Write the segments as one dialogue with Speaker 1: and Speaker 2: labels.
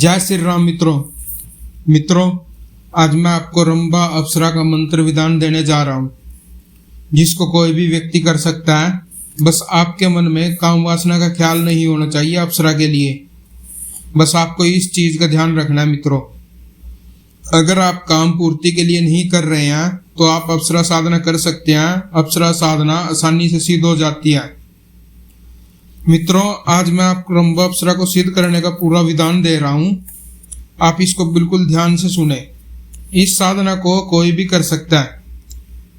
Speaker 1: जय श्री राम मित्रों, आज मैं आपको रंभा अप्सरा का मंत्र विधान देने जा रहा हूँ, जिसको कोई भी व्यक्ति कर सकता है। बस आपके मन में काम वासना का ख्याल नहीं होना चाहिए अप्सरा के लिए। बस आपको इस चीज का ध्यान रखना है मित्रों। अगर आप काम पूर्ति के लिए नहीं कर रहे हैं तो आप अप्सरा साधना कर सकते हैं। अप्सरा साधना आसानी से सिद्ध हो जाती है। मित्रों, आज मैं आपको रंभा अप्सरा को सिद्ध करने का पूरा विधान दे रहा हूँ। आप इसको बिल्कुल ध्यान से सुने। इस साधना को कोई भी कर सकता है।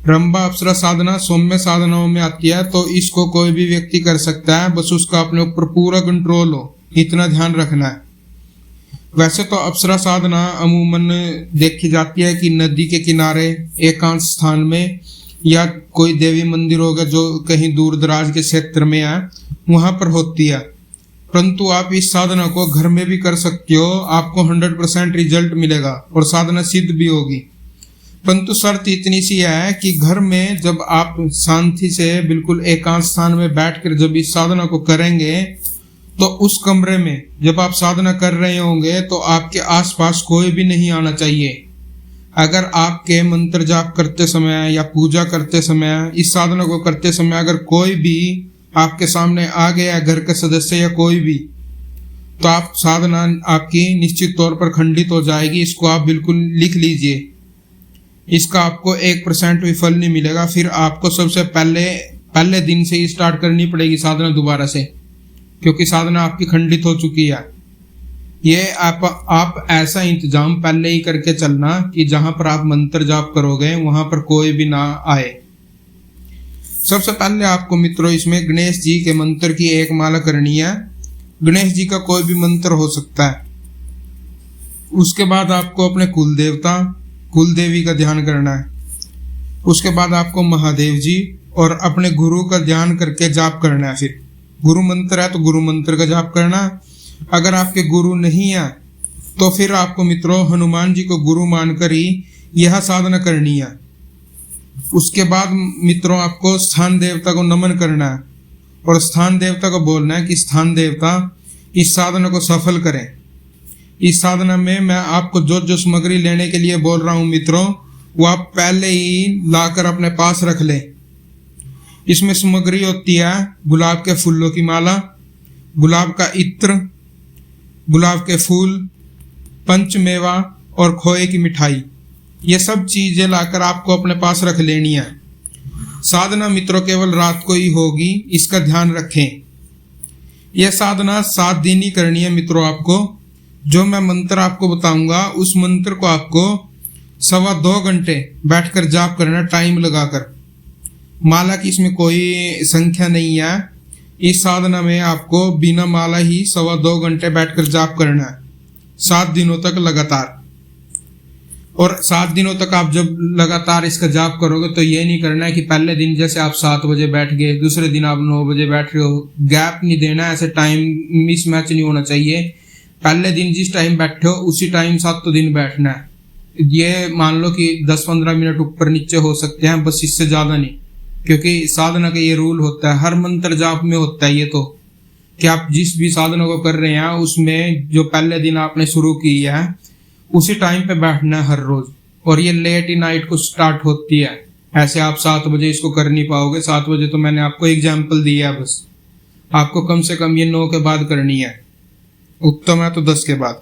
Speaker 1: रंभा अप्सरा साधना सौम्य साधनाओं में आती है, तो इसको कोई भी व्यक्ति कर सकता है। बस उसका अपने ऊपर पूरा कंट्रोल हो, इतना ध्यान रखना है। वैसे तो अप्सरा साधना अमूमन देखी जाती है कि नदी के किनारे एकांत स्थान में या कोई देवी मंदिर होगा जो कहीं दूर दराज के क्षेत्र में है, वहां पर होती है। परंतु आप इस साधना को घर में भी कर सकते हो। आपको 100% रिजल्ट मिलेगा और साधना सिद्ध भी होगी। परंतु शर्त इतनी सी है कि घर में जब आप शांति से बिल्कुल एकांत स्थान में बैठकर जब इस साधना को करेंगे, तो उस कमरे में जब आप साधना कर रहे होंगे तो आपके आसपास कोई भी नहीं आना चाहिए। अगर आपके मंत्र जाप करते समय या पूजा करते समय, इस साधना को करते समय अगर कोई भी आपके सामने आ गया, घर का सदस्य या कोई भी, तो आप साधना आपकी निश्चित तौर पर खंडित हो जाएगी। इसको आप बिल्कुल लिख लीजिए। इसका आपको 1% भी फल नहीं मिलेगा। फिर आपको सबसे पहले दिन से ही स्टार्ट करनी पड़ेगी साधना दोबारा से, क्योंकि साधना आपकी खंडित हो चुकी है। ये आप ऐसा इंतजाम पहले ही करके चलना कि जहां पर आप मंत्र जाप करोगे वहां पर कोई भी ना आए। सबसे पहले आपको मित्रों इसमें गणेश जी के मंत्र की एक माला करनी है। गणेश जी का कोई भी मंत्र हो सकता है। उसके बाद आपको अपने कुल देवता कुल देवी का ध्यान करना है। उसके बाद आपको महादेव जी और अपने गुरु का ध्यान करके जाप करना है। फिर गुरु मंत्र है तो गुरु मंत्र का जाप करना। अगर आपके गुरु नहीं है तो फिर आपको मित्रों हनुमान जी को गुरु मानकर ही यह साधना करनी है। उसके बाद मित्रों आपको स्थान देवता को नमन करना है और स्थान देवता को बोलना है कि स्थान देवता इस साधना को सफल करें। इस साधना में मैं आपको जो सामग्री लेने के लिए बोल रहा हूँ मित्रों, वो आप पहले ही लाकर अपने पास रख लें। इसमें सामग्री होती है गुलाब के फूलों की माला, गुलाब का इत्र, गुलाब के फूल, पंचमेवा और खोए की मिठाई। ये सब चीजें लाकर आपको अपने पास रख लेनी है। साधना मित्रों केवल रात को ही होगी, इसका ध्यान रखें। यह साधना 7 दिन ही करनी है मित्रों। आपको जो मैं मंत्र आपको बताऊंगा उस मंत्र को आपको 2.25 घंटे बैठकर जाप करना, टाइम लगाकर। माला की इसमें कोई संख्या नहीं है। इस साधना में आपको बिना माला ही 2.25 घंटे बैठकर जाप करना है, 7 दिनों तक लगातार। और 7 दिनों तक आप जब लगातार इसका जाप करोगे तो ये नहीं करना है कि पहले दिन जैसे आप 7 बजे बैठ गए, दूसरे दिन आप 9 बजे बैठ रहे हो। गैप नहीं देना, ऐसे टाइम मिसमैच नहीं होना चाहिए। पहले दिन जिस टाइम बैठे हो उसी टाइम 7 दिन बैठना है। ये मान लो कि 10-15 मिनट ऊपर नीचे हो सकते हैं, बस इससे ज्यादा नहीं। क्योंकि साधना का ये रूल होता है, हर मंत्र जाप में होता है ये तो, कि आप जिस भी साधना को कर रहे हैं उसमें जो पहले दिन आपने शुरू की है उसी टाइम पे बैठना है हर रोज। और ये लेट ही नाइट को स्टार्ट होती है। ऐसे आप 7 बजे इसको कर नहीं पाओगे। 7 बजे तो मैंने आपको एग्जाम्पल दिया है। बस आपको कम से कम ये 9 के बाद करनी है, उत्तम है तो 10 के बाद।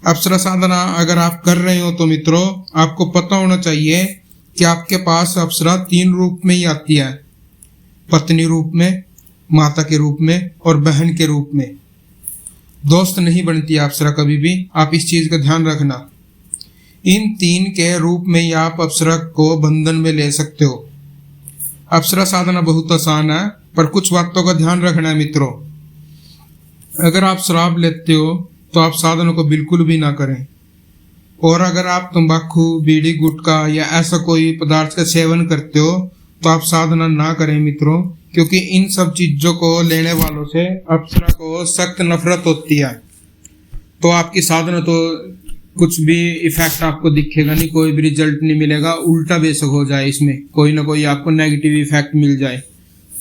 Speaker 1: अप्सरा साधना अगर आप कर रहे हो तो मित्रों आपको पता होना चाहिए कि आपके पास अप्सरा 3 रूप में ही आती है, पत्नी रूप में, माता के रूप में और बहन के रूप में। दोस्त नहीं बनती अप्सरा कभी भी, आप इस चीज का ध्यान रखना। इन 3 के रूप में ही आप अप्सरा को बंधन में ले सकते हो। अप्सरा साधना बहुत आसान है, पर कुछ बातों का ध्यान रखना है मित्रों। अगर आप शराब लेते हो तो आप साधना को बिल्कुल भी ना करें। और अगर आप तंबाकू, बीड़ी, गुटखा या ऐसा कोई पदार्थ का सेवन करते हो तो आप साधना ना करें मित्रों, क्योंकि इन सब चीजों को लेने वालों से अप्सरा को सख्त नफरत होती है। तो आपकी साधना तो कुछ भी इफेक्ट आपको दिखेगा नहीं, कोई भी रिजल्ट नहीं मिलेगा। उल्टा बेशक हो जाए, इसमें कोई ना कोई आपको नेगेटिव इफेक्ट मिल जाए।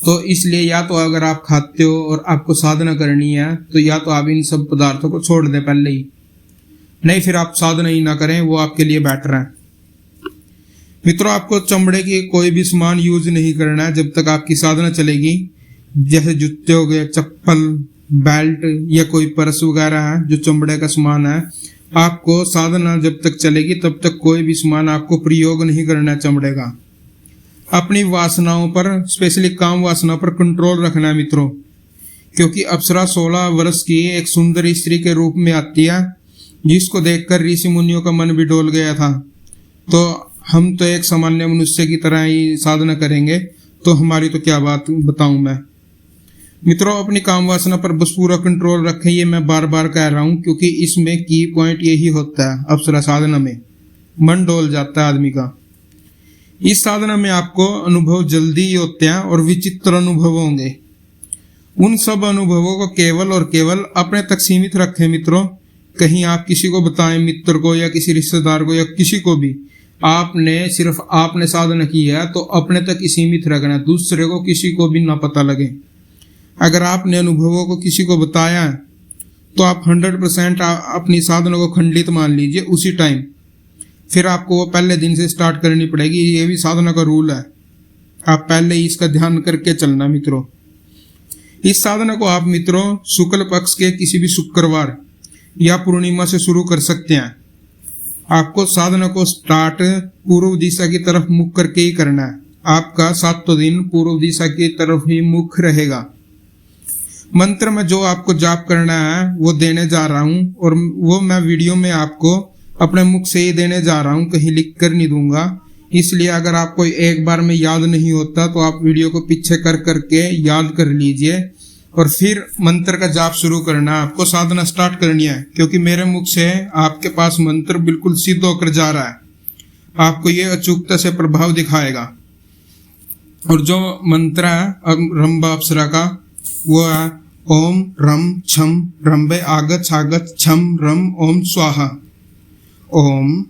Speaker 1: तो इसलिए या तो अगर आप खाते हो और आपको साधना करनी है तो या तो आप इन सब पदार्थों को छोड़ दें पहले ही, नहीं फिर आप साधना ही ना करें, वो आपके लिए बेटर है। मित्रों, आपको चमड़े की कोई भी सामान यूज नहीं करना है जब तक आपकी साधना चलेगी। जैसे जूते हो गए, चप्पल, बेल्ट या कोई पर्स वगैरह है जो चमड़े का सामान है, आपको साधना जब तक चलेगी तब तक कोई भी सामान आपको प्रयोग नहीं करना है चमड़े का। अपनी वासनाओं पर, स्पेशली काम वासना पर कंट्रोल रखना है मित्रों, क्योंकि अप्सरा 16 वर्ष की एक सुंदर स्त्री के रूप में आती है जिसको देखकर ऋषि मुनियों का मन भी डोल गया था। तो हम तो एक सामान्य मनुष्य की तरह ही साधना करेंगे, तो हमारी तो क्या बात बताऊं मैं। मित्रों, अपनी काम वासना पर बस पूरा कंट्रोल रखें, ये मैं बार बार कह रहा हूं, क्योंकि इसमें की पॉइंट यही होता है। अप्सरा साधना में मन डोल जाता है आदमी का। इस साधना में आपको अनुभव जल्दी ही होते हैं और विचित्र अनुभव होंगे। उन सब अनुभवों को केवल और केवल अपने तक सीमित रखें मित्रों। कहीं आप किसी को बताएं, मित्र को या किसी रिश्तेदार को या किसी को भी, आपने साधना की है तो अपने तक ही सीमित रखना, दूसरे को किसी को भी ना पता लगे। अगर आपने अनुभवों को किसी को बताया तो आप 100% अपनी साधना को खंडित मान लीजिए उसी टाइम। फिर आपको वो पहले दिन से स्टार्ट करनी पड़ेगी। ये भी साधना का रूल है, आप पहले ही इसका ध्यान करके चलना मित्रों। इस साधना को आप मित्रों शुक्ल पक्ष के किसी भी शुक्रवार या पूर्णिमा से शुरू कर सकते हैं। आपको साधना को स्टार्ट पूर्व दिशा की तरफ मुख करके ही करना है। आपका 7 दिन पूर्व दिशा की तरफ ही मुख रहेगा। मंत्र में जो आपको जाप करना है वो देने जा रहा हूँ, और वो मैं वीडियो में आपको अपने मुख से ही देने जा रहा हूँ, कहीं लिख कर नहीं दूंगा। इसलिए अगर आपको एक बार में याद नहीं होता तो आप वीडियो को पीछे कर करके याद कर लीजिए और फिर मंत्र का जाप शुरू करना है। आपको साधना स्टार्ट करनी है, क्योंकि मेरे मुख से आपके पास मंत्र बिल्कुल सिद्ध होकर जा रहा है। आपको ये अचूकता से प्रभाव दिखाएगा। और जो मंत्र है रंभा अप्सरा का, वो है ओम रम छम रंभे आगच आगच छम रम ओम स्वाहा। ओम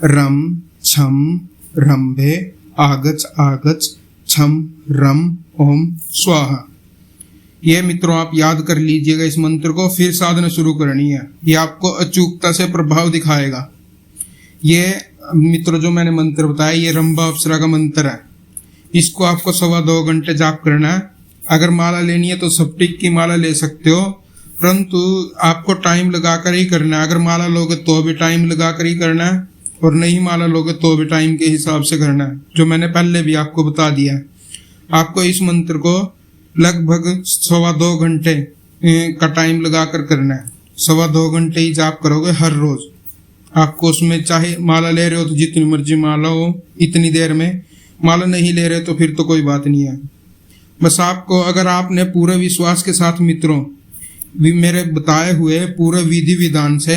Speaker 1: रम छम रंभे आगच आगच छम रम ओम स्वाहा। ये मित्रों आप याद कर लीजिएगा इस मंत्र को, फिर साधना शुरू करनी है। ये आपको अचूकता से प्रभाव दिखाएगा। ये मित्रों जो मैंने मंत्र बताया ये रंभा अप्सरा का मंत्र है। इसको आपको 2.25 घंटे जाप करना है। अगर माला लेनी है तो सप्टिक की माला ले सकते हो, परंतु आपको टाइम लगाकर ही करना है। अगर माला लोगे तो भी टाइम लगाकर ही करना है, और नहीं माला लोगे तो भी टाइम के हिसाब से करना है, जो मैंने पहले भी आपको बता दिया है। आपको इस मंत्र को लगभग 2.25 घंटे का टाइम लगाकर करना है। 2.25 घंटे ही जाप करोगे हर रोज। आपको उसमें चाहे माला ले रहे हो तो जितनी मर्जी माला हो इतनी देर में, माला नहीं ले रहे तो फिर तो कोई बात नहीं है। बस आपको, अगर आपने पूरे विश्वास के साथ मित्रों मेरे बताए हुए पूरे विधि विधान से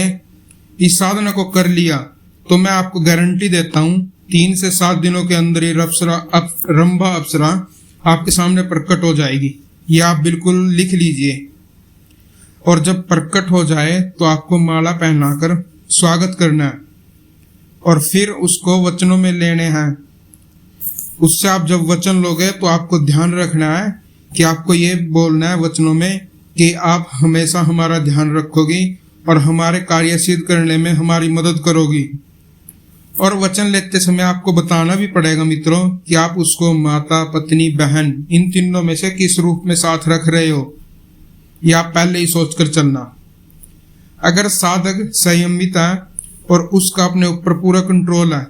Speaker 1: इस साधना को कर लिया तो मैं आपको गारंटी देता हूँ 3 से 7 दिनों के अंदर ही रंभा अप्सरा आपके सामने प्रकट हो जाएगी। ये आप बिल्कुल लिख लीजिए। और जब प्रकट हो जाए तो आपको माला पहनाकर स्वागत करना है और फिर उसको वचनों में लेने हैं। उससे आप जब वचन लोगे तो आपको ध्यान रखना है कि आपको ये बोलना है वचनों में कि आप हमेशा हमारा ध्यान रखोगी और हमारे कार्य सिद्ध करने में हमारी मदद करोगी। और वचन लेते समय आपको बताना भी पड़ेगा मित्रों कि आप उसको माता, पत्नी, बहन इन तीनों में से किस रूप में साथ रख रहे हो। ये आप पहले ही सोचकर चलना। अगर साधक संयमित है और उसका अपने ऊपर पूरा कंट्रोल है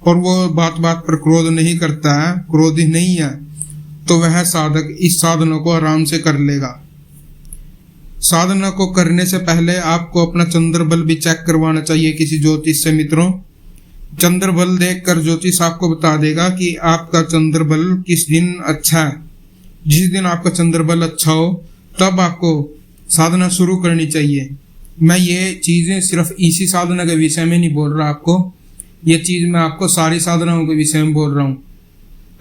Speaker 1: और वो बात बात पर क्रोध नहीं करता है, क्रोधी नहीं है, तो वह साधक इस साधना को आराम से कर लेगा। साधना को करने से पहले आपको अपना चंद्र बल भी चेक करवाना चाहिए किसी ज्योतिष से मित्रों। चंद्र बल देखकर ज्योतिष आपको बता देगा कि आपका चंद्र बल किस दिन अच्छा है। जिस दिन आपका चंद्र बल अच्छा हो तब आपको साधना शुरू करनी चाहिए। मैं ये चीजें सिर्फ इसी साधना के विषय में नहीं बोल रहा आपको, ये चीज मैं आपको सारी साधनाओं के विषय में बोल रहा हूँ।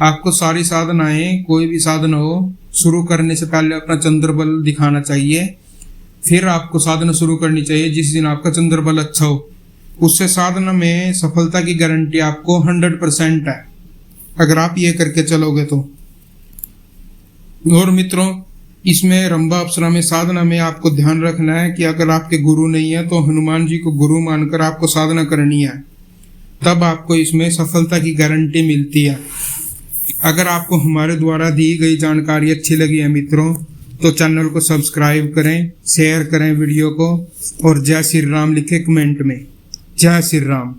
Speaker 1: आपको सारी साधनाएं, कोई भी साधना हो, शुरू करने से पहले अपना चंद्र बल दिखाना चाहिए, फिर आपको साधना शुरू करनी चाहिए जिस दिन आपका चंद्र बल अच्छा हो। उससे साधना में सफलता की गारंटी आपको 100% है, अगर आप ये करके चलोगे तो। और मित्रों, इसमें रंभा अप्सरा में साधना में आपको ध्यान रखना है कि अगर आपके गुरु नहीं है तो हनुमान जी को गुरु मानकर आपको साधना करनी है, तब आपको इसमें सफलता की गारंटी मिलती है। अगर आपको हमारे द्वारा दी गई जानकारी अच्छी लगी है मित्रों, तो चैनल को सब्सक्राइब करें, शेयर करें वीडियो को, और जय श्री राम लिखें कमेंट में। जय श्री राम।